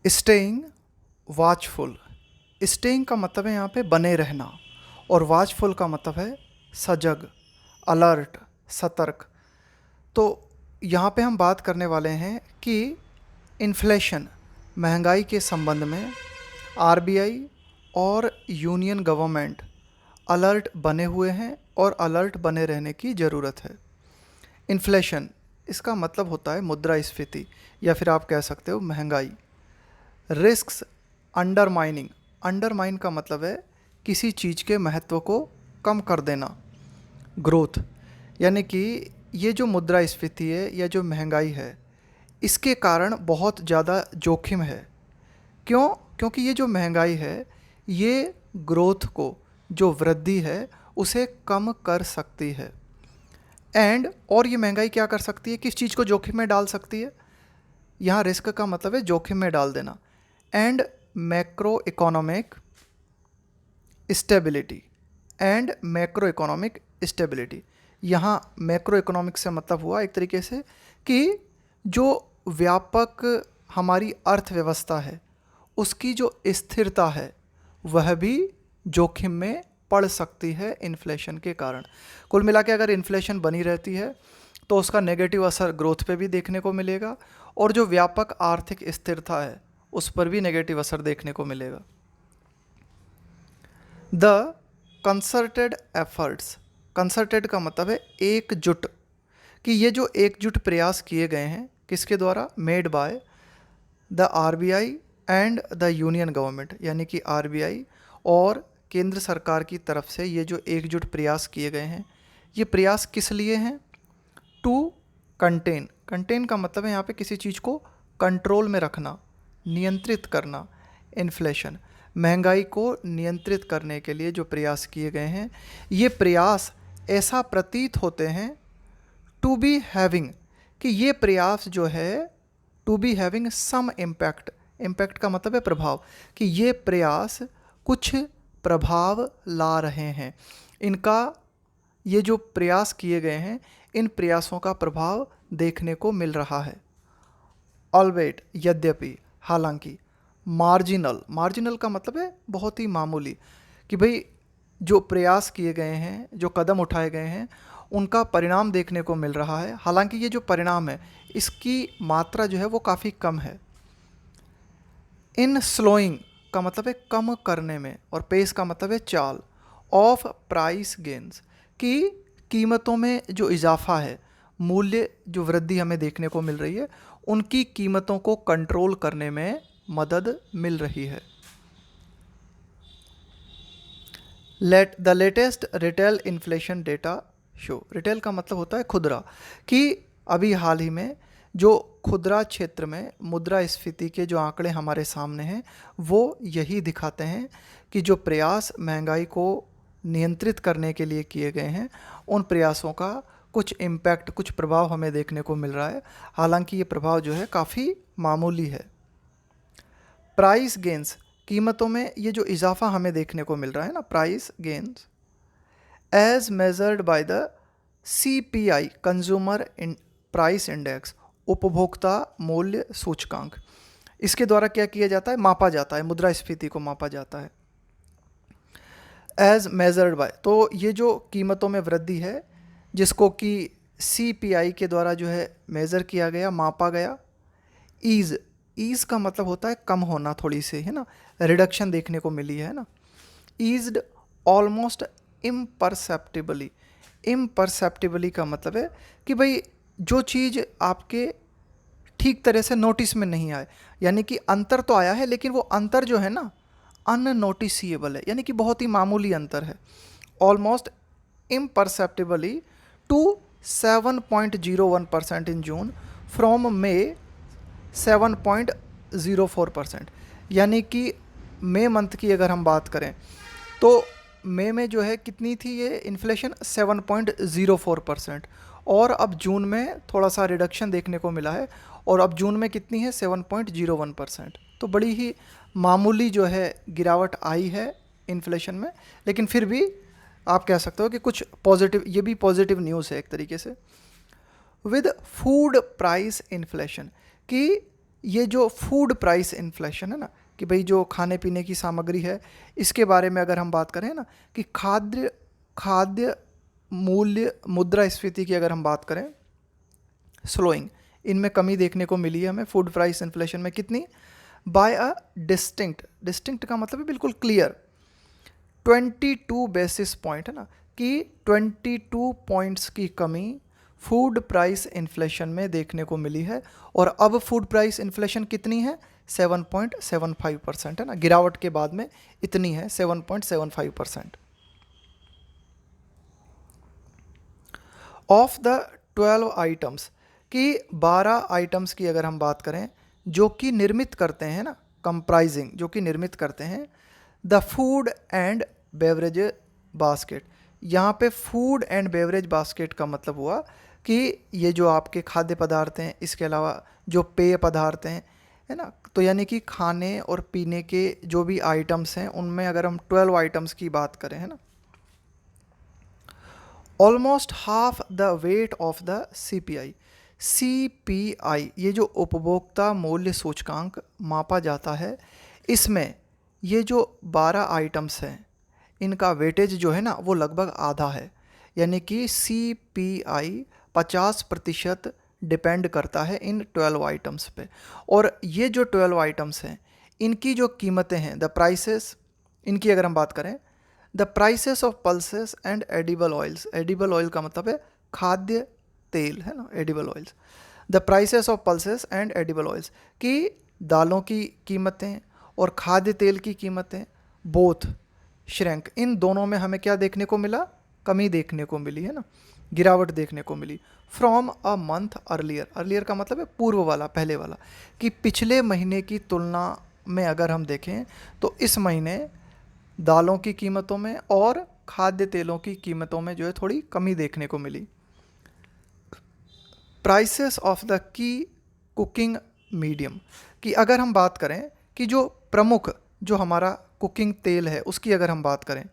Staying watchful. Staying का मतलब है यहाँ पे बने रहना, और वॉचफुल का मतलब है सजग, अलर्ट, सतर्क। तो यहाँ पे हम बात करने वाले हैं कि इन्फ्लेशन, महंगाई के संबंध में आरबीआई और यूनियन गवर्नमेंट अलर्ट बने हुए हैं और अलर्ट बने रहने की ज़रूरत है। इन्फ्लेशन, इसका मतलब होता है मुद्रास्फीति या फिर आप कह सकते हो महंगाई। Risks, undermining. अंडरमाइन का मतलब है किसी चीज़ के महत्व को कम कर देना। ग्रोथ, यानी कि ये जो मुद्रास्फीति है या जो महंगाई है, इसके कारण बहुत ज़्यादा जोखिम है। क्यों? क्योंकि ये जो महंगाई है ये ग्रोथ को, जो वृद्धि है, उसे कम कर सकती है। और ये महंगाई क्या कर सकती है, किस चीज़ को जोखिम में डाल सकती है? यहाँ रिस्क का मतलब है जोखिम में डाल देना। And macro economic stability. And macro economic stability, यहाँ मैक्रो इकोनॉमिक से मतलब हुआ एक तरीके से कि जो व्यापक हमारी अर्थव्यवस्था है उसकी जो स्थिरता है वह भी जोखिम में पड़ सकती है इन्फ्लेशन के कारण। कुल मिला के अगर इन्फ्लेशन बनी रहती है तो उसका नेगेटिव असर ग्रोथ पे भी देखने को मिलेगा, और जो व्यापक आर्थिक स्थिरता है उस पर भी नेगेटिव असर देखने को मिलेगा। The concerted efforts. कंसर्टेड का मतलब है एकजुट, कि ये जो एकजुट प्रयास किए गए हैं किसके द्वारा? Made by the RBI and the union government, यानी कि आरबीआई और केंद्र सरकार की तरफ से ये जो एकजुट प्रयास किए गए हैं, ये प्रयास किस लिए हैं? To contain. कंटेन का मतलब है यहाँ पे किसी चीज़ को कंट्रोल में रखना, नियंत्रित करना। इन्फ्लेशन, महंगाई को नियंत्रित करने के लिए जो प्रयास किए गए हैं, ये प्रयास ऐसा प्रतीत होते हैं टू बी हैविंग, कि ये प्रयास जो है to be having some impact. Impact का मतलब है प्रभाव, कि ये प्रयास कुछ प्रभाव ला रहे हैं। इनका, ये जो प्रयास किए गए हैं, इन प्रयासों का प्रभाव देखने को मिल रहा है। ऑलवेट, यद्यपि, हालांकि। मार्जिनल, मार्जिनल का मतलब है बहुत ही मामूली, कि भाई जो प्रयास किए गए हैं, जो कदम उठाए गए हैं, उनका परिणाम देखने को मिल रहा है। हालांकि ये जो परिणाम है इसकी मात्रा जो है वो काफ़ी कम है। इन स्लोइंग का मतलब है कम करने में, और पेस का मतलब है चाल। ऑफ प्राइस गेन्स, कि कीमतों में जो इजाफा है, मूल्य जो वृद्धि हमें देखने को मिल रही है, उनकी कीमतों को कंट्रोल करने में मदद मिल रही है। The latest retail inflation data show. Retail का मतलब होता है खुदरा, कि अभी हाल ही में जो खुदरा क्षेत्र में मुद्रास्फीति के जो आंकड़े हमारे सामने हैं वो यही दिखाते हैं कि जो प्रयास महंगाई को नियंत्रित करने के लिए किए गए हैं, उन प्रयासों का कुछ इम्पैक्ट, कुछ प्रभाव हमें देखने को मिल रहा है। हालांकि ये प्रभाव जो है काफ़ी मामूली है। प्राइस गेन्स, कीमतों में ये जो इजाफा हमें देखने को मिल रहा है ना, price gains, as measured by the CPI, consumer price index, उपभोक्ता मूल्य सूचकांक। इसके द्वारा क्या किया जाता है? मापा जाता है, मुद्रास्फीति को मापा जाता है। एज मेजर्ड बाय, तो ये जो कीमतों में वृद्धि है जिसको कि CPI के द्वारा जो है मेज़र किया गया, मापा गया। ईज़, ईज़ का मतलब होता है कम होना, थोड़ी सी है ना, रिडक्शन देखने को मिली है ना। Eased almost इम्परसेप्टिबली। इम्परसेप्टिबली का मतलब है कि भाई जो चीज़ आपके ठीक तरह से नोटिस में नहीं आए, यानी कि अंतर तो आया है लेकिन वो अंतर जो है ना अननोटिसिएबल है, यानी कि बहुत ही मामूली अंतर है। Almost imperceptibly to 7.01% in June from May 7.04%, यानी कि मई मंथ की अगर हम बात करें तो मई में जो है कितनी थी ये इन्फ्लेशन? 7.04%, और अब जून में थोड़ा सा रिडक्शन देखने को मिला है, और अब जून में कितनी है? 7.01%। तो बड़ी ही मामूली जो है गिरावट आई है इन्फ्लेशन में, लेकिन फिर भी आप कह सकते हो कि कुछ पॉजिटिव, ये भी पॉजिटिव न्यूज़ है एक तरीके से। विद फूड प्राइस इन्फ्लेशन, कि ये जो फूड प्राइस इन्फ्लेशन है ना, कि भाई जो खाने पीने की सामग्री है इसके बारे में अगर हम बात करें ना, कि खाद्य खाद्य मूल्य मुद्रास्फीति की अगर हम बात करें, स्लोइंग, इनमें कमी देखने को मिली है हमें फूड प्राइस इन्फ्लेशन में। कितनी? बाय अ डिस्टिंक्ट, डिस्टिंक्ट का मतलब है बिल्कुल क्लियर, 22 बेसिस पॉइंट है ना, कि 22 पॉइंट्स की कमी फूड प्राइस इन्फ्लेशन में देखने को मिली है। और अब फूड प्राइस इन्फ्लेशन कितनी है? 7.75% है ना, गिरावट के बाद में इतनी है 7.75%। ऑफ द 12 आइटम्स, कि 12 आइटम्स की अगर हम बात करें जो कि निर्मित करते हैं ना, कंप्राइजिंग, जो कि निर्मित करते हैं the food and beverage basket. यहाँ पे फूड एंड बेवरेज बास्केट का मतलब हुआ कि ये जो आपके खाद्य पदार्थ हैं, इसके अलावा जो पेय पदार्थ हैं, है ना, तो यानी कि खाने और पीने के जो भी आइटम्स हैं उनमें अगर हम 12 आइटम्स की बात करें, है ना, almost half the weight of the CPI. CPI ये जो उपभोक्ता मूल्य सूचकांक मापा जाता है, इसमें ये जो 12 आइटम्स हैं इनका वेटेज जो है ना वो लगभग आधा है। यानी कि सीपीआई 50% डिपेंड करता है इन 12 आइटम्स पे। और ये जो 12 आइटम्स हैं इनकी जो कीमतें हैं, द प्राइसेस, इनकी अगर हम बात करें, the prices of pulses and edible oils, edible oil का मतलब है खाद्य तेल, है ना, edible oils, the prices of pulses and edible oils, कि दालों की कीमतें और खाद्य तेल की कीमतें बोथ श्रैंक, इन दोनों में हमें क्या देखने को मिला? कमी देखने को मिली, है ना, गिरावट देखने को मिली from a month earlier. Earlier का मतलब है पूर्व वाला, पहले वाला, कि पिछले महीने की तुलना में अगर हम देखें तो इस महीने दालों की कीमतों में और खाद्य तेलों की कीमतों में जो है थोड़ी कमी देखने को मिली। Prices of the key cooking medium, कि अगर हम बात करें कि जो प्रमुख जो हमारा कुकिंग तेल है उसकी अगर हम बात करें,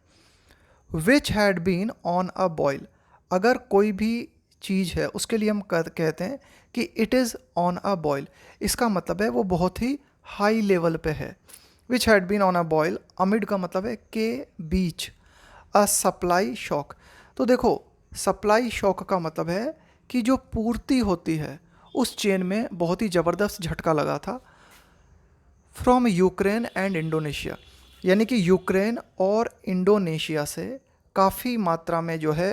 which had been on a boil, अगर कोई भी चीज़ है उसके लिए हम कहते हैं कि it is on a boil, इसका मतलब है वो बहुत ही हाई लेवल पे है। Which had been on a boil, amid का मतलब है के बीच, अ सप्लाई शॉक। तो देखो सप्लाई शॉक का मतलब है कि जो पूर्ति होती है उस चेन में बहुत ही ज़बरदस्त झटका लगा था फ्रॉम यूक्रेन एंड इंडोनेशिया, यानी कि यूक्रेन और इंडोनेशिया से काफ़ी मात्रा में जो है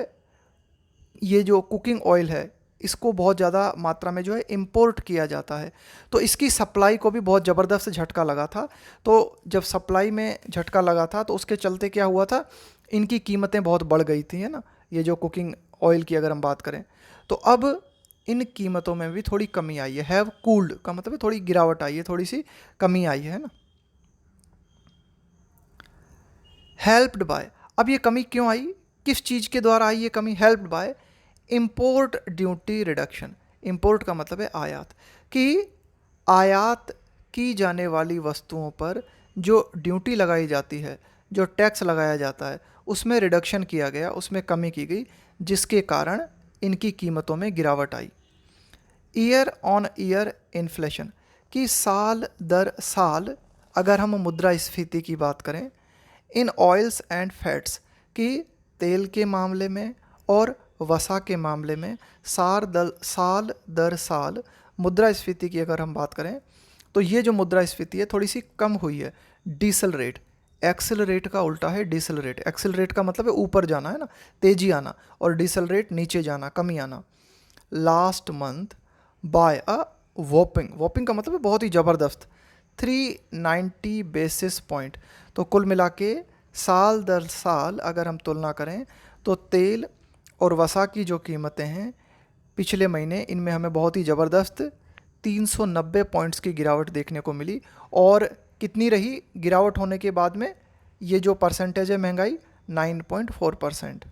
ये जो कुकिंग ऑयल है इसको बहुत ज़्यादा मात्रा में जो है इंपोर्ट किया जाता है। तो इसकी सप्लाई को भी बहुत ज़बरदस्त झटका लगा था। तो जब सप्लाई में झटका लगा था तो उसके चलते क्या हुआ था, इनकी कीमतें बहुत बढ़ गई थी, है ना, ये जो कुकिंग ऑयल की अगर हम बात करें। तो अब इन कीमतों में भी थोड़ी कमी आई है। हैव कूल्ड का मतलब है थोड़ी गिरावट आई है, थोड़ी सी कमी आई है ना। हेल्प्ड बाय, अब ये कमी क्यों आई, किस चीज़ के द्वारा आई ये कमी? Helped bye import duty reduction. Import का मतलब है आयात, कि आयात की जाने वाली वस्तुओं पर जो ड्यूटी लगाई जाती है, जो टैक्स लगाया जाता है, उसमें रिडक्शन किया गया, उसमें कमी की गई, जिसके कारण इनकी कीमतों में गिरावट आई। ईयर ऑन ईयर इन्फ्लेशन, कि साल दर साल अगर हम मुद्रास्फीति की बात करें इन ऑयल्स एंड फैट्स, कि तेल के मामले में और वसा के मामले में साल दर साल मुद्रास्फीति की अगर हम बात करें तो ये जो मुद्रास्फीति है थोड़ी सी कम हुई है। डीसल रेट, एक्सल रेट का उल्टा है डीसल रेट। एक्सल रेट का मतलब है ऊपर जाना, है ना, तेजी आना, और डीसल रेट नीचे जाना, कमी आना। लास्ट मंथ बाय अ वॉपिंग, वॉपिंग का मतलब है बहुत ही ज़बरदस्त, 390 बेसिस पॉइंट। तो कुल मिला के साल दर साल अगर हम तुलना करें तो तेल और वसा की जो कीमतें हैं पिछले महीने, इनमें हमें बहुत ही ज़बरदस्त 390 पॉइंट्स की गिरावट देखने को मिली। और कितनी रही गिरावट होने के बाद में, ये जो परसेंटेज है महंगाई, 9.4%।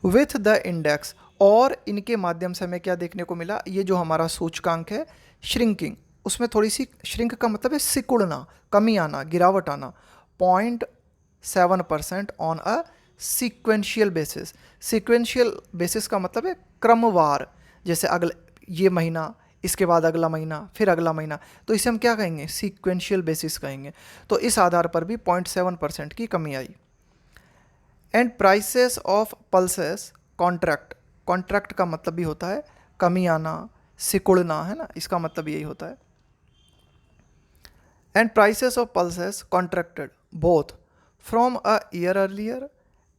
विथ द इंडेक्स, और इनके माध्यम से हमें क्या देखने को मिला, ये जो हमारा सूचकांक है श्रिंकिंग, उसमें थोड़ी सी, श्रिंक का मतलब है सिकुड़ना, कमी आना, गिरावट आना, 0.7% on a sequential basis. Sequential basis का मतलब है क्रमवार, जैसे अगले ये महीना इसके बाद अगला महीना, फिर अगला महीना, तो इसे हम क्या कहेंगे, सीक्वेंशियल बेसिस कहेंगे। तो इस आधार पर भी 0.7% की कमी आई। And prices of pulses contract, contract का मतलब भी होता है कमी आना, सिकुड़ना, है ना, इसका मतलब यही होता है। And prices of pulses contracted both from a year earlier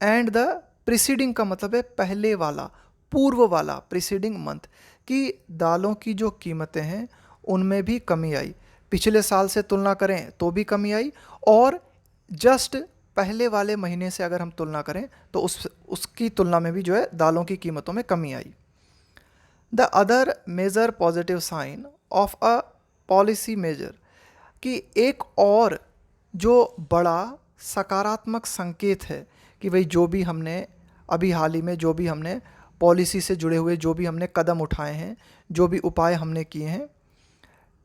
and the preceding, का मतलब है पहले वाला, पूर्व वाला, प्रीसीडिंग मंथ, कि दालों की जो कीमतें हैं उनमें भी कमी आई, पिछले साल से तुलना करें तो भी कमी आई, और जस्ट पहले वाले महीने से अगर हम तुलना करें तो उसकी तुलना में भी जो है दालों की कीमतों में कमी आई। The other major positive sign of a policy measure, कि एक और जो बड़ा सकारात्मक संकेत है कि भाई जो भी हमने अभी हाल ही में जो भी हमने पॉलिसी से जुड़े हुए जो भी हमने कदम उठाए हैं, जो भी उपाय हमने किए हैं,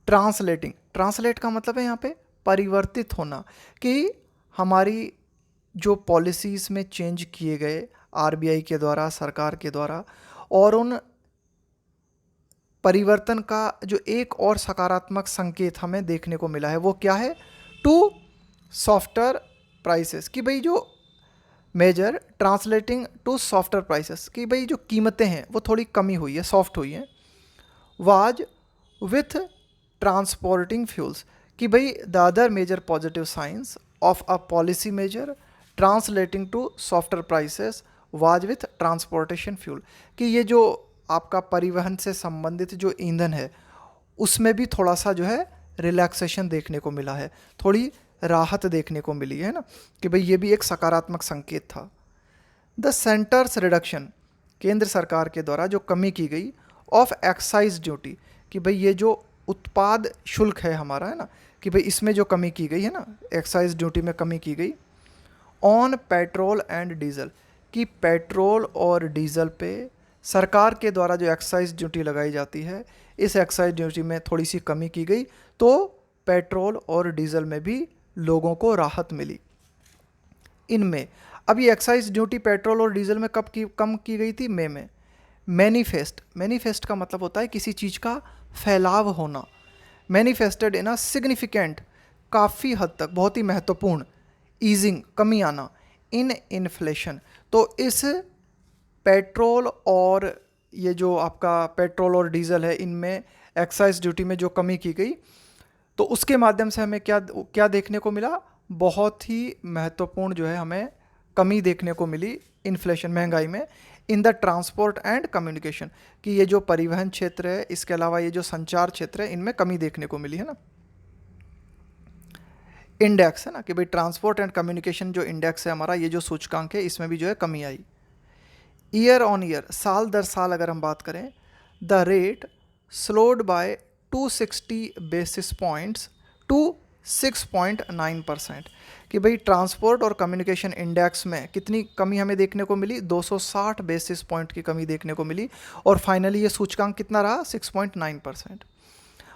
ट्रांसलेटिंग, ट्रांसलेट का मतलब है यहाँ पे परिवर्तित होना, कि हमारी जो पॉलिसीज़ में चेंज किए गए आरबीआई के द्वारा, सरकार के द्वारा, और उन परिवर्तन का जो एक और सकारात्मक संकेत हमें देखने को मिला है वो क्या है, टू सॉफ्टर प्राइसेस, कि भाई जो measure translating to softer prices, कि भाई जो कीमतें हैं वो थोड़ी कमी हुई है, सॉफ्ट हुई हैं। वाज विथ ट्रांसपोर्टिंग फ्यूल्स, कि भाई the other major positive signs of a policy measure translating to softer prices was with transportation fuel, कि ये जो आपका परिवहन से संबंधित जो ईंधन है उसमें भी थोड़ा सा जो है रिलैक्सेशन देखने को मिला है, थोड़ी राहत देखने को मिली है ना, कि भाई ये भी एक सकारात्मक संकेत था। द सेंटर्स रिडक्शन, केंद्र सरकार के द्वारा जो कमी की गई ऑफ एक्साइज ड्यूटी, कि भाई ये जो उत्पाद शुल्क है हमारा, है ना, कि भाई इसमें जो कमी की गई है ना, एक्साइज ड्यूटी में कमी की गई। ऑन पेट्रोल एंड डीजल, कि पेट्रोल और डीजल पे सरकार के द्वारा जो एक्साइज ड्यूटी लगाई जाती है, इस एक्साइज ड्यूटी में थोड़ी सी कमी की गई, तो पेट्रोल और डीजल में भी लोगों को राहत मिली। इनमें अभी एक्साइज ड्यूटी पेट्रोल और डीजल में कम की गई थी, मई में। मैनिफेस्ट, मैनिफेस्ट का मतलब होता है किसी चीज़ का फैलाव होना। मैनिफेस्टेड इन अ सिग्निफिकेंट, काफ़ी हद तक, बहुत ही महत्वपूर्ण, ईजिंग, कमी आना, इन इन्फ्लेशन। तो इस पेट्रोल और ये जो आपका पेट्रोल और डीजल है इनमें एक्साइज ड्यूटी में जो कमी की गई, तो उसके माध्यम से हमें क्या क्या देखने को मिला, बहुत ही महत्वपूर्ण जो है हमें कमी देखने को मिली इन्फ्लेशन, महंगाई में। In the transport and communication, कि ये जो परिवहन क्षेत्र है, इसके अलावा ये जो संचार क्षेत्र है, इनमें कमी देखने को मिली है ना। इंडेक्स है ना, कि भाई ट्रांसपोर्ट एंड कम्युनिकेशन जो इंडेक्स है हमारा, ये जो सूचकांक है, इसमें भी जो है कमी आई। ईयर ऑन ईयर, साल दर साल अगर हम बात करें, the rate slowed by 260 basis points to 6.9%, कि भाई ट्रांसपोर्ट और कम्युनिकेशन इंडेक्स में कितनी कमी हमें देखने को मिली, 260 बेसिस पॉइंट की कमी देखने को मिली, और फाइनली ये सूचकांक कितना रहा, 6.9%।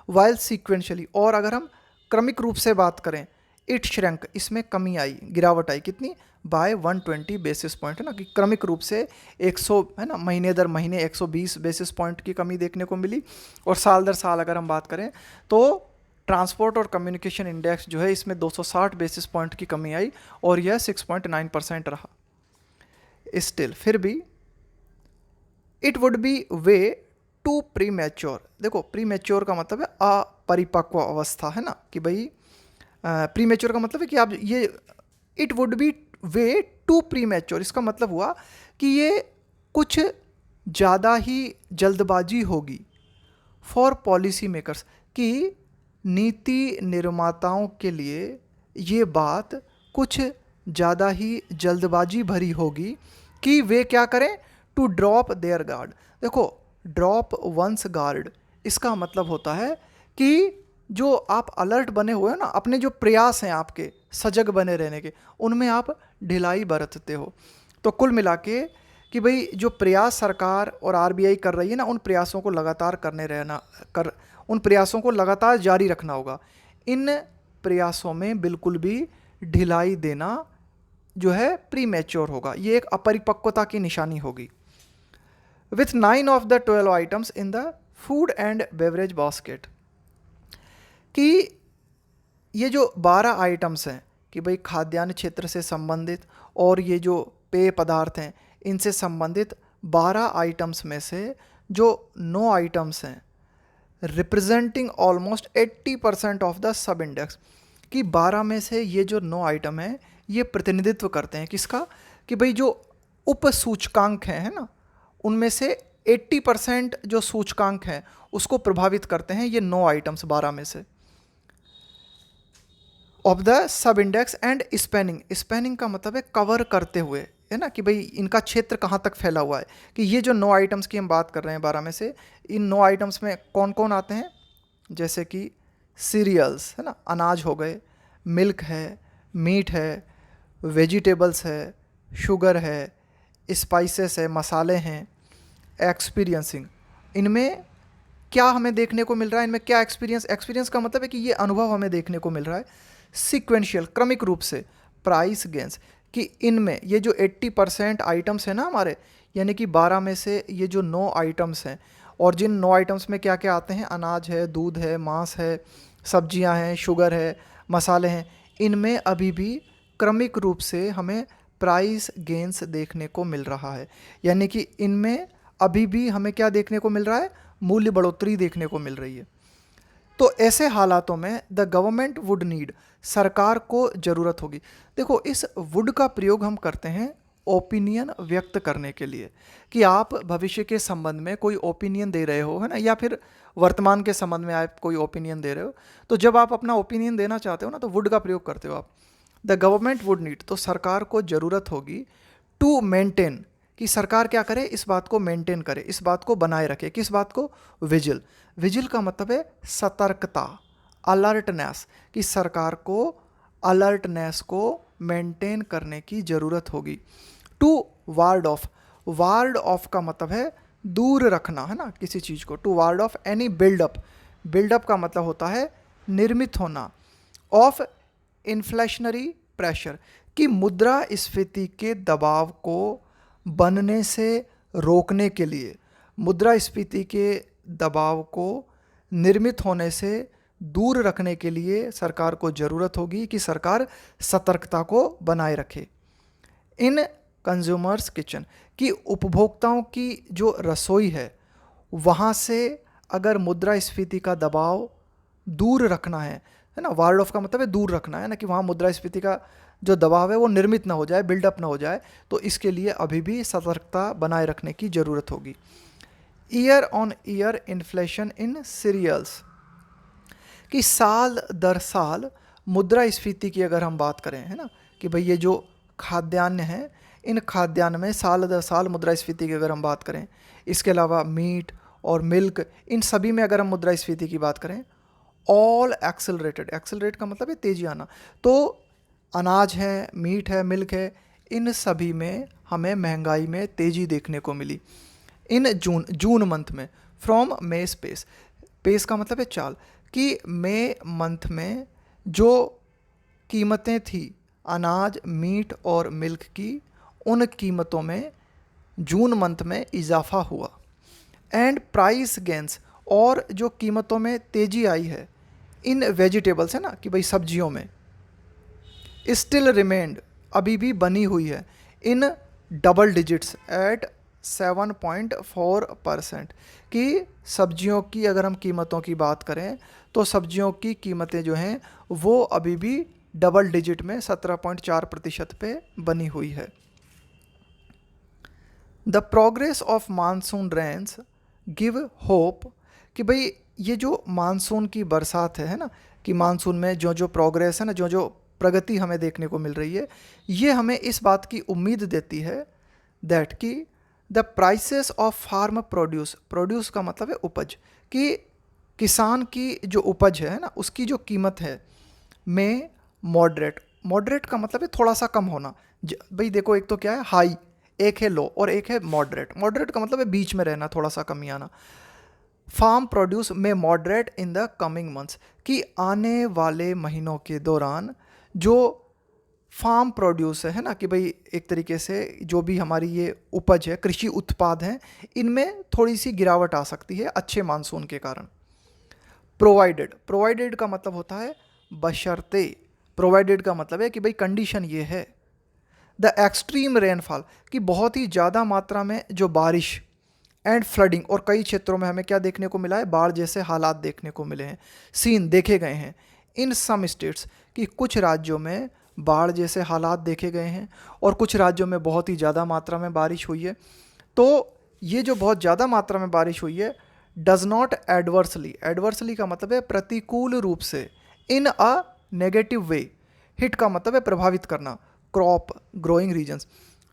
वाइल सीक्वेंशली, और अगर हम क्रमिक रूप से बात करें, इट श्रंक, इसमें कमी आई, गिरावट आई, कितनी, बाय 120 बेसिस पॉइंट, है ना, कि क्रमिक रूप से 100, है ना, महीने दर महीने 120 बेसिस पॉइंट की कमी देखने को मिली। और साल दर साल अगर हम बात करें तो ट्रांसपोर्ट और कम्युनिकेशन इंडेक्स जो है इसमें 260 बेसिस पॉइंट की कमी आई, और यह 6.9% रहा। स्टिल, फिर भी, it would be way too premature, देखो प्री मैच्योर का मतलब है अपरिपक्व अवस्था, है ना, कि भाई प्री मैच्योर का मतलब है कि आप ये, it would be way too premature, इसका मतलब हुआ कि ये कुछ ज़्यादा ही जल्दबाजी होगी फॉर पॉलिसी मेकर्स, कि नीति निर्माताओं के लिए ये बात कुछ ज़्यादा ही जल्दबाजी भरी होगी कि वे क्या करें, टू ड्रॉप देयर गार्ड। देखो, ड्रॉप वंस गार्ड, इसका मतलब होता है कि जो आप अलर्ट बने हुए हो ना, अपने जो प्रयास हैं आपके सजग बने रहने के, उनमें आप ढिलाई बरतते हो। तो कुल मिला के कि भाई जो प्रयास सरकार और आरबीआई कर रही है ना, उन प्रयासों को लगातार उन प्रयासों को लगातार जारी रखना होगा। इन प्रयासों में बिल्कुल भी ढिलाई देना जो है प्री मैच्योर होगा, ये एक अपरिपक्वता की निशानी होगी। With 9 of the 12 items in the food and beverage basket, कि ये जो 12 आइटम्स हैं कि भाई खाद्यान्न क्षेत्र से संबंधित और ये जो पेय पदार्थ हैं इनसे संबंधित 12 आइटम्स में से जो 9 आइटम्स हैं representing almost 80% of the sub index, कि 12 में से ये जो 9 आइटम हैं ये प्रतिनिधित्व करते हैं किसका, कि भाई जो उप सूचकांक हैं, है ना, उनमें से 80% जो सूचकांक हैं उसको प्रभावित करते हैं ये 9 आइटम्स 12 में से of the sub index. And spanning, spanning का मतलब है कवर करते हुए, है ना, कि भाई इनका क्षेत्र कहाँ तक फैला हुआ है, कि ये जो 9 आइटम्स की हम बात कर रहे हैं 12 में से, इन 9 आइटम्स में कौन कौन आते हैं, जैसे कि सीरियल्स, है ना, अनाज हो गए, मिल्क है, मीट है, वेजिटेबल्स है, शुगर है, स्पाइसेस है, मसाले हैं, एक्सपीरियंसिंग, इनमें क्या हमें देखने को मिल रहा है, इनमें क्या एक्सपीरियंस का मतलब है कि ये अनुभव हमें देखने को मिल रहा है सीक्वेंशियल क्रमिक रूप से। प्राइस गेंस, कि इनमें ये जो 80% आइटम्स हैं ना हमारे, यानी कि 12 में से ये जो 9 आइटम्स हैं, और जिन 9 आइटम्स में क्या क्या आते हैं, अनाज है, दूध है, मांस है, सब्जियां हैं, शुगर है, मसाले हैं, इनमें अभी भी क्रमिक रूप से हमें प्राइस गेंस देखने को मिल रहा है, यानी कि इनमें अभी भी हमें क्या देखने को मिल रहा है, मूल्य बढ़ोतरी देखने को मिल रही है। तो ऐसे हालातों में द गवर्नमेंट वुड नीड, सरकार को ज़रूरत होगी। देखो, इस वुड का प्रयोग हम करते हैं ओपिनियन व्यक्त करने के लिए, कि आप भविष्य के संबंध में कोई ओपिनियन दे रहे हो, है ना, या फिर वर्तमान के संबंध में आप कोई ओपिनियन दे रहे हो, तो जब आप अपना ओपिनियन देना चाहते हो ना, तो वुड का प्रयोग करते हो आप। द गवर्नमेंट वुड नीड, तो सरकार को ज़रूरत होगी टू मेंटेन, कि सरकार क्या करे, इस बात को मेंटेन करे, इस बात को बनाए रखे, किस बात को, विजिल। विजिल का मतलब है सतर्कता, अलर्टनेस, कि सरकार को अलर्टनेस को मेंटेन करने की ज़रूरत होगी। To ward off, ward off का मतलब है दूर रखना, है ना, किसी चीज़ को। To ward off any buildup, buildup का मतलब होता है निर्मित होना, ऑफ इन्फ्लेशनरी प्रेशर, कि मुद्रास्फीति के दबाव को बनने से रोकने के लिए, मुद्रास्फीति के दबाव को निर्मित होने से दूर रखने के लिए सरकार को ज़रूरत होगी कि सरकार सतर्कता को बनाए रखे। इन कंज्यूमर्स किचन, कि उपभोक्ताओं की जो रसोई है वहाँ से अगर मुद्रास्फीति का दबाव दूर रखना है ना, वार्ड ऑफ का मतलब है दूर रखना, है ना, कि वहाँ मुद्रास्फीति का जो दबाव है वो निर्मित ना हो जाए, बिल्डअप ना हो जाए, तो इसके लिए अभी भी सतर्कता बनाए रखने की ज़रूरत होगी। Year on year inflation in cereals, कि साल दर साल मुद्रास्फीति की अगर हम बात करें, है ना, कि भाई ये जो खाद्यान्न है, इन खाद्यान्न में साल दर साल मुद्रास्फीति की अगर हम बात करें, इसके अलावा मीट और मिल्क, इन सभी में अगर हम मुद्रास्फीति की बात करें, ऑल एक्सेलरेटेड, एक्सेलरेट का मतलब है तेजी आना, तो अनाज है, मीट है, मिल्क है, इन सभी में हमें महंगाई में तेज़ी देखने को मिली। इन जून मंथ में, फ्रॉम मे स्पेस, पेस का मतलब है चाल, कि मई मंथ में जो कीमतें थी अनाज, मीट और मिल्क की, उन कीमतों में जून मंथ में इजाफा हुआ। एंड प्राइस गेंस, और जो कीमतों में तेज़ी आई है इन वेजिटेबल्स, है ना, कि भाई सब्जियों में, स्टिल रिमेंड, अभी भी बनी हुई है, इन डबल डिजिट्स एट 7.4%, कि सब्जियों की अगर हम कीमतों की बात करें तो सब्जियों की कीमतें जो हैं वो अभी भी डबल डिजिट में 17.4% पे बनी हुई है। The progress of monsoon rains give hope, कि भाई ये जो मानसून की बरसात है ना, कि मानसून में जो जो प्रोग्रेस है ना, जो जो प्रगति हमें देखने को मिल रही है, ये हमें इस बात की उम्मीद देती है दैट कि the prices of farm produce, produce का मतलब है उपज, कि किसान की जो उपज है ना, उसकी जो कीमत है में मॉडरेट, मॉडरेट का मतलब है थोड़ा सा कम होना। भाई देखो, एक तो क्या है हाई, एक है लो और एक है मॉडरेट। मॉडरेट का मतलब है बीच में रहना, थोड़ा सा कमी आना। फार्म प्रोड्यूस में moderate in the coming months, कि आने वाले महीनों के दौरान जो फार्म प्रोड्यूस है ना, कि भाई एक तरीके से जो भी हमारी ये उपज है, कृषि उत्पाद हैं, इनमें थोड़ी सी गिरावट आ सकती है अच्छे मानसून के कारण। प्रोवाइडेड का मतलब होता है बशर्ते। प्रोवाइडेड का मतलब है कि भाई कंडीशन ये है। द एक्सट्रीम रेनफॉल, कि बहुत ही ज़्यादा मात्रा में जो बारिश, एंड फ्लडिंग, और कई क्षेत्रों में हमें क्या देखने को मिला है, बाढ़ जैसे हालात देखने को मिले हैं, सीन देखे गए हैं। इन सम स्टेट्स, कि कुछ राज्यों में बाढ़ जैसे हालात देखे गए हैं और कुछ राज्यों में बहुत ही ज़्यादा मात्रा में बारिश हुई है। तो ये जो बहुत ज़्यादा मात्रा में बारिश हुई है, डज नॉट एडवर्सली, एडवर्सली का मतलब है प्रतिकूल रूप से, इन अ नेगेटिव वे, हिट का मतलब है प्रभावित करना, क्रॉप ग्रोइंग रीजन्स,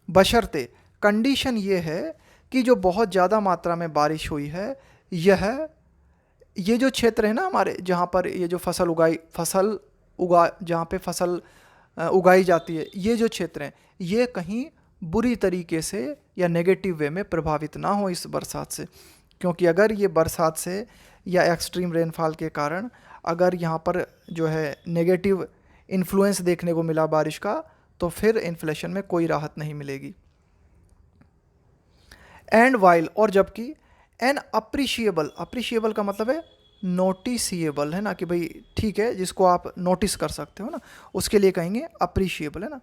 बशर्ते कंडीशन ये है कि जो बहुत ज़्यादा मात्रा में बारिश हुई है, ये जो क्षेत्र है ना हमारे, जहाँ पर ये जो जहाँ पे फसल उगाई जाती है, ये जो क्षेत्र हैं, ये कहीं बुरी तरीके से या नेगेटिव वे में प्रभावित ना हो इस बरसात से। क्योंकि अगर ये बरसात से या एक्सट्रीम रेनफॉल के कारण अगर यहाँ पर जो है नेगेटिव इन्फ्लुएंस देखने को मिला बारिश का, तो फिर इन्फ्लेशन में कोई राहत नहीं मिलेगी। एंड वाइल, और जबकि एन अप्रिशिएबल, अप्रिशिएबल का मतलब है नोटिसिएबल, है ना, कि भाई ठीक है, जिसको आप नोटिस कर सकते हो ना, उसके लिए कहेंगे अप्रिशिएबल, है ना।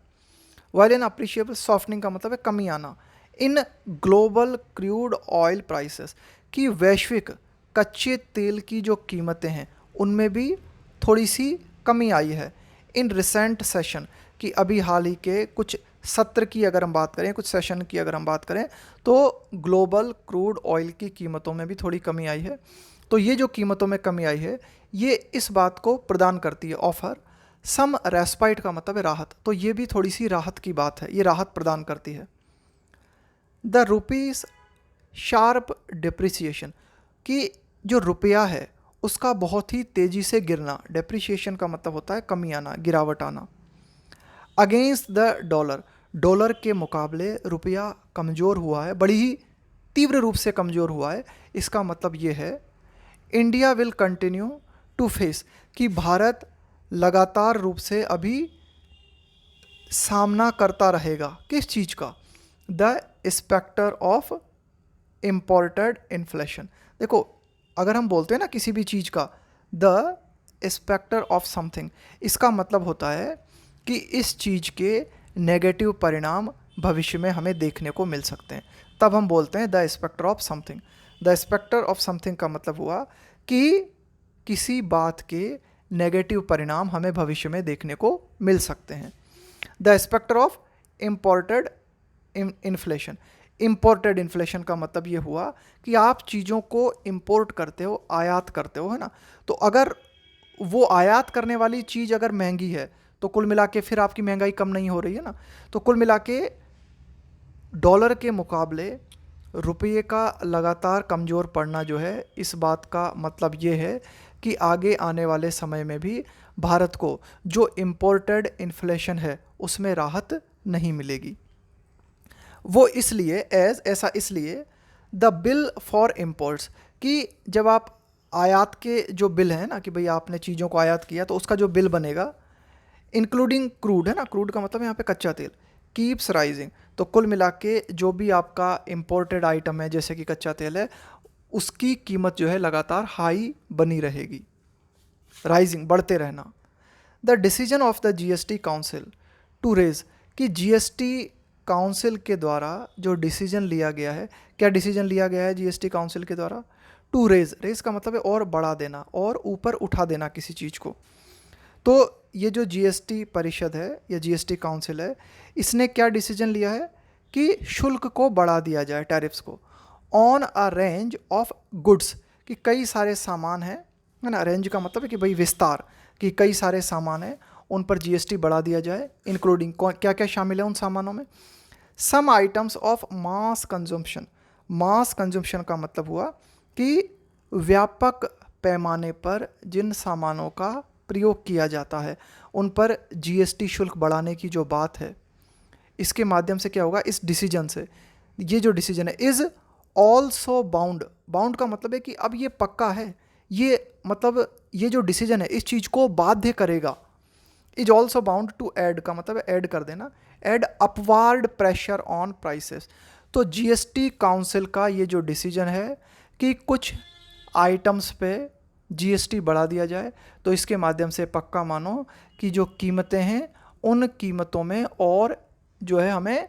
वाइल एन अप्रिशिएबल, सॉफ्टनिंग का मतलब है कमी आना। In global crude oil prices, कि वैश्विक कच्चे तेल की जो कीमतें हैं उनमें भी थोड़ी सी कमी आई है। इन रिसेंट सेशन, कि अभी हाल ही के कुछ सत्र की अगर हम बात करें, कुछ सेशन की अगर हम बात करें, तो ग्लोबल क्रूड ऑयल की कीमतों में भी थोड़ी कमी आई है। तो ये जो कीमतों में कमी आई है, ये इस बात को प्रदान करती है, ऑफर सम रेस्पाइट का मतलब है राहत, तो ये भी थोड़ी सी राहत की बात है, ये राहत प्रदान करती है। द रुपीज़ शार्प डिप्रिसिएशन, कि जो रुपया है उसका बहुत ही तेज़ी से गिरना, डिप्रिसिएशन का मतलब होता है कमी आना, गिरावट आना। अगेंस्ट द डॉलर, डॉलर के मुकाबले रुपया कमज़ोर हुआ है, बड़ी ही तीव्र रूप से कमज़ोर हुआ है। इसका मतलब ये है, India will continue to face, कि भारत लगातार रूप से अभी सामना करता रहेगा किस चीज़ का, the spectre of imported inflation. देखो, अगर हम बोलते हैं ना किसी भी चीज़ का द स्पेक्टर ऑफ समथिंग, इसका मतलब होता है कि इस चीज़ के नेगेटिव परिणाम भविष्य में हमें देखने को मिल सकते हैं, तब हम बोलते हैं the spectre of something. The spectre of something का मतलब हुआ कि किसी बात के नेगेटिव परिणाम हमें भविष्य में देखने को मिल सकते हैं। The spectre of imported inflation, imported inflation का मतलब ये हुआ कि आप चीज़ों को इम्पोर्ट करते हो, आयात करते हो, है ना। तो अगर वो आयात करने वाली चीज़ अगर महंगी है, तो कुल मिला के फिर आपकी महंगाई कम नहीं हो रही है ना। तो कुल मिला के डॉलर के मुकाबले रुपये का लगातार कमज़ोर पड़ना जो है, इस बात का मतलब ये है कि आगे आने वाले समय में भी भारत को जो इम्पोर्टेड इन्फ्लेशन है उसमें राहत नहीं मिलेगी। वो इसलिए ऐसा इसलिए द बिल फॉर इम्पोर्ट्स, कि जब आप आयात के जो बिल हैं ना, कि भाई आपने चीज़ों को आयात किया तो उसका जो बिल बनेगा, इंक्लूडिंग क्रूड, है ना, क्रूड का मतलब यहाँ पे कच्चा तेल, कीप्स राइजिंग। तो कुल मिला के जो भी आपका इम्पोर्टेड आइटम है जैसे कि कच्चा तेल है, उसकी कीमत जो है लगातार हाई बनी रहेगी, राइजिंग, बढ़ते रहना। The decision of the GST council to raise, कि जीएसटी काउंसिल के द्वारा जो डिसीजन लिया गया है, क्या डिसीजन लिया गया है जीएसटी काउंसिल के द्वारा, टू रेज, रेज का मतलब है और बढ़ा देना और ऊपर उठा देना किसी चीज़ को। तो ये जो जीएसटी परिषद है या जीएसटी काउंसिल है, इसने क्या डिसीजन लिया है कि शुल्क को बढ़ा दिया जाए, टैरिफ्स को, on a range of goods, कि कई सारे सामान हैं, है ना, रेंज का मतलब है कि भाई विस्तार, कि कई सारे सामान हैं उन पर जीएसटी बढ़ा दिया जाए, इंक्लूडिंग क्या क्या शामिल है उन सामानों में, some items of mass consumption. Mass consumption का मतलब हुआ कि व्यापक पैमाने पर जिन सामानों का प्रयोग किया जाता है उन पर जीएसटी शुल्क बढ़ाने की जो बात है, इसके माध्यम से क्या होगा, इस डिसीजन से, ये जो डिसीजन है, इज़ ऑल्सो बाउंड, बाउंड का मतलब है कि अब ये पक्का है, ये मतलब ये जो डिसीजन है इस चीज़ को बाध्य करेगा, is also bound to add का मतलब ऐड कर देना, add upward pressure on prices. तो जीएसटी काउंसिल का ये जो डिसीजन है कि कुछ आइटम्स पे जीएसटी बढ़ा दिया जाए, तो इसके माध्यम से पक्का मानो कि जो कीमतें हैं उन कीमतों में और जो है हमें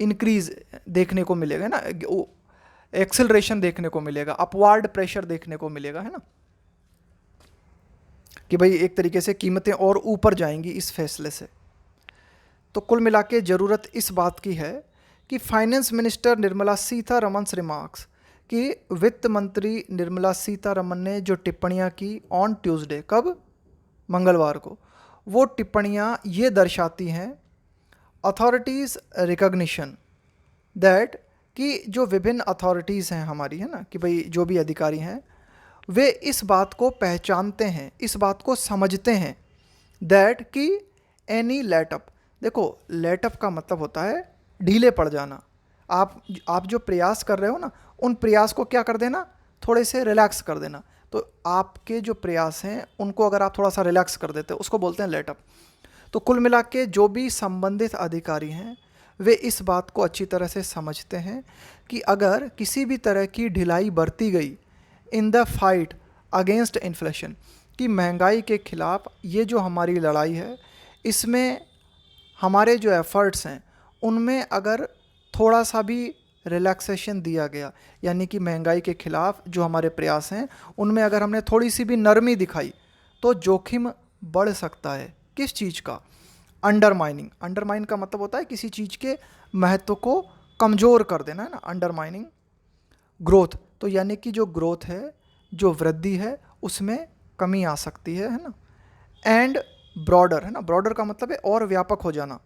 इंक्रीज देखने को मिलेगा ना, एक्सेलरेशन देखने को मिलेगा, अपवार्ड प्रेशर देखने को मिलेगा, है ना, कि भाई एक तरीके से कीमतें और ऊपर जाएंगी इस फैसले से। तो कुल मिला के ज़रूरत इस बात की है कि finance minister Nirmala Sitharaman remarks कि वित्त मंत्री निर्मला सीतारमन ने जो टिप्पणियां की ऑन ट्यूसडे, कब, मंगलवार को, वो टिप्पणियां ये दर्शाती हैं अथॉरिटीज़ रिकॉग्निशन दैट कि जो विभिन्न अथॉरिटीज़ हैं हमारी, है ना, कि भाई जो भी अधिकारी हैं वे इस बात को पहचानते हैं, इस बात को समझते हैं दैट कि एनी लेटअप, देखो लेटअप का मतलब होता है ढीले पड़ जाना। आप जो प्रयास कर रहे हो ना, उन प्रयास को क्या कर देना, थोड़े से रिलैक्स कर देना। तो आपके जो प्रयास हैं उनको अगर आप थोड़ा सा रिलैक्स कर देते हो उसको बोलते हैं लेटअप। तो कुल मिला के जो भी संबंधित अधिकारी हैं वे इस बात को अच्छी तरह से समझते हैं कि अगर किसी भी तरह की ढिलाई बरती गई in the fight against inflation, कि महंगाई के खिलाफ ये जो हमारी लड़ाई है इसमें हमारे जो एफ़र्ट्स हैं उनमें अगर थोड़ा सा भी रिलैक्सेशन दिया गया, यानी कि महंगाई के खिलाफ जो हमारे प्रयास हैं उनमें अगर हमने थोड़ी सी भी नरमी दिखाई तो जोखिम बढ़ सकता है। किस चीज़ का, अंडरमाइनिंग। अंडरमाइन का मतलब होता है किसी चीज़ के महत्व को कमज़ोर कर देना, है ना, अंडरमाइनिंग ग्रोथ। तो यानी कि जो ग्रोथ है, जो वृद्धि है उसमें कमी आ सकती है ना। एंड ब्रॉडर, है ना, ब्रॉडर का मतलब है और व्यापक हो जाना।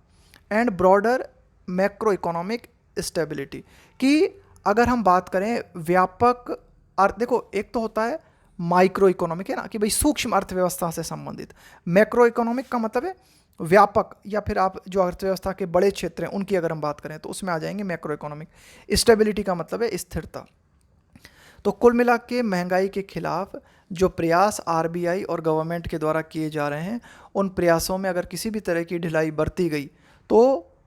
And broader macro economic stability, कि अगर हम बात करें व्यापक अर्थ, देखो एक तो होता है माइक्रो इकोनॉमिक, है ना, कि भाई सूक्ष्म अर्थव्यवस्था से संबंधित। मैक्रो इकोनॉमिक का मतलब है व्यापक, या फिर आप जो अर्थव्यवस्था के बड़े क्षेत्र हैं उनकी अगर हम बात करें तो उसमें आ जाएंगे मैक्रो इकोनॉमिक। स्टेबिलिटी का मतलब है स्थिरता। तो कुल मिला के महंगाई के खिलाफ जो प्रयास आरबीआई और गवर्नमेंट के द्वारा किए जा रहे हैं उन प्रयासों में अगर किसी भी तरह की ढिलाई बरती गई तो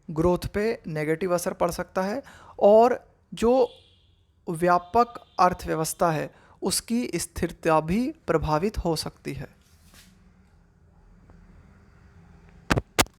ग्रोथ पे नेगेटिव असर पड़ सकता है और जो व्यापक अर्थव्यवस्था है उसकी स्थिरता भी प्रभावित हो सकती है।